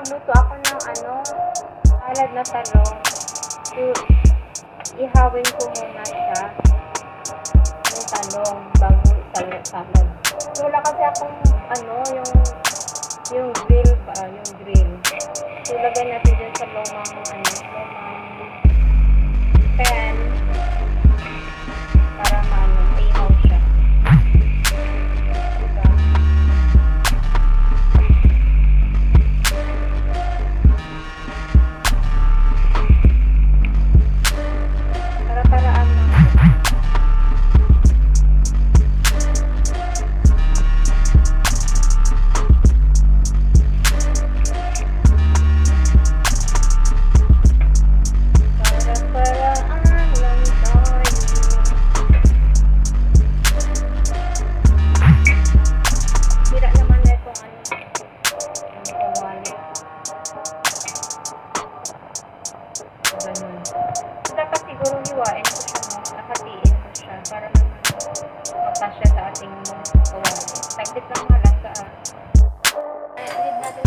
magluto ako ng salad na talong. So, ihawin ko muna siya ng talong bago salad. So, wala kasi akong yung grill ba, yung grill. So, lagyan natin dyan sa lumang pan para maihaw siya. Diba? Para-paraan lang. Ganun. Dapat siguro hiwain ko siya, nakatiin ko siya para magkasya sa ating kawali. Saglit lang malaga Need natin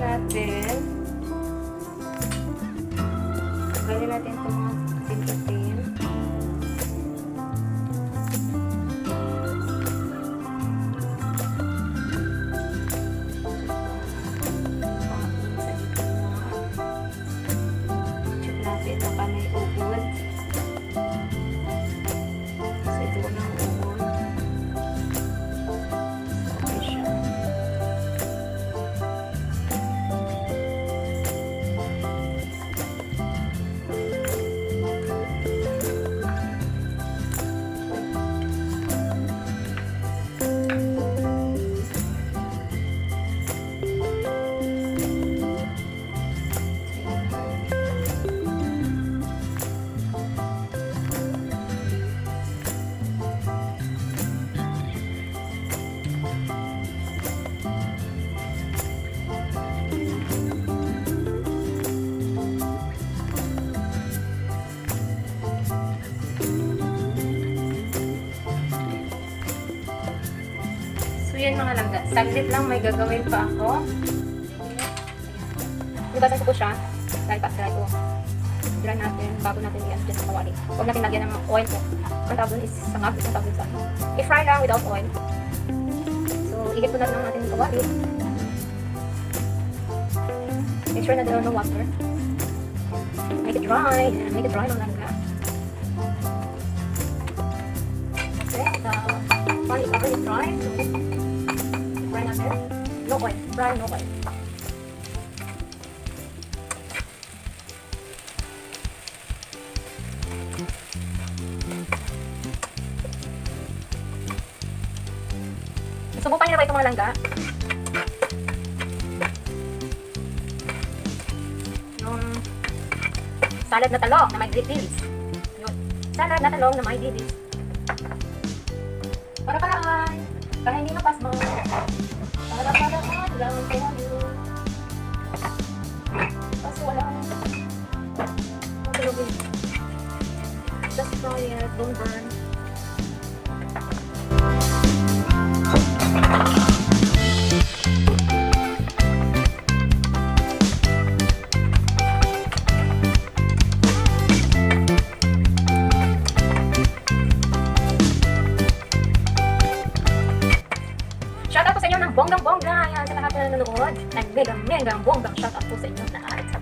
hatiin. Gawin natin itong mga asin-asin. Check natin baka may ugod. Kasi ito ng ugod. Okay siya. So, yan mga langga. Saglit lang, may gagawin pa ako. Ibasan ko siya. Dahil pa-dry ko. Dry natin bago natin i-adjust sa kawali. Huwag natin lagyan ng oil ko. Ang tawag dun is sangag. Ang tawag dun sa i-fry lang without oil. So, ihit ko na lang natin yung kawali. Make sure na no water. Make it dry. Make it dry mga langga. Okay. Pan is already dry. So, fry natin. No oil. Fry, no oil. ito mga langga. Yung salad na talong na may dilis. Yun. Salad na talong na may dilis. Para-paraan. Para hindi mapasmo. Para-paraan lang tayo. Kasi wala. Matulogin. Just try it. Don't burn. Shoutout po sa inyo ng bonggang-bongga. Ayan, sa lahat na nanonood. Nag-mega bonggang shoutout po sa inyo na arit sa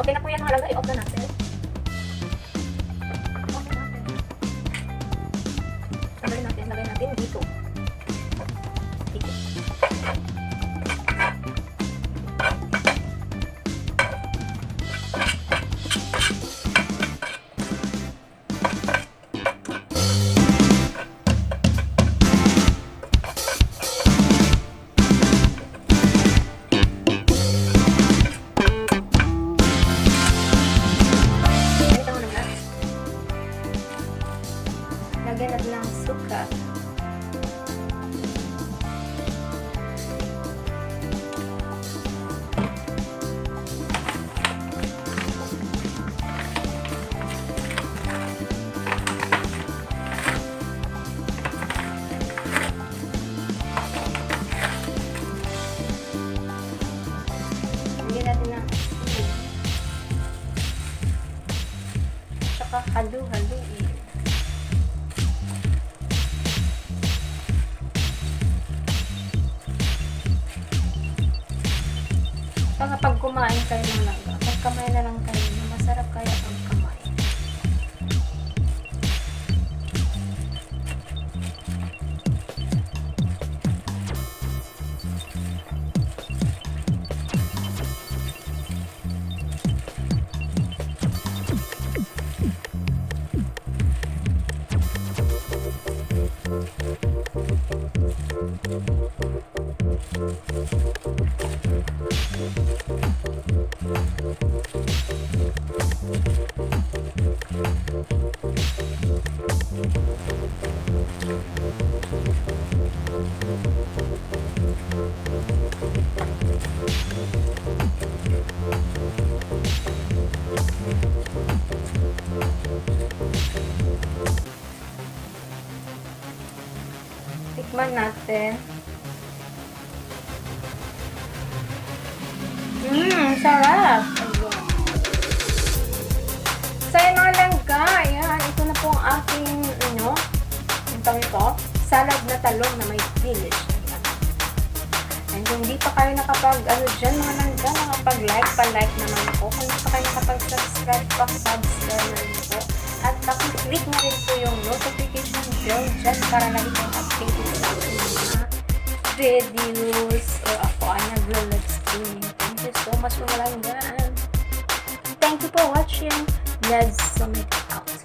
okay na po yan mga langga, i-off na natin. Off na natin. Lagay natin dito. Dito. Lagyan natin ng suka. Lagyan natin ng asin. Tsaka halu-haluin. Kapag kumain kayo ng langga, pagkamay na lang kayo, masarap kaya ang kamay. Tikman natin. Sarap! Ayun. So, yun mga langga. Ayan, ito na po ang aking, yung ito, salad na talong na may dilis. And kung hindi pa kayo dyan mga langga, nakapag-like, pa-like naman po. Kung hindi pa kayo nakapag-subscribe, pa-subscribe na rin po. At click na rin po yung notification bell dyan para lagi kayong updated sa aking mga videos or ako ay nag-live streaming. Thank you so much for malanggaan. Thank you for watching. Let's summit out.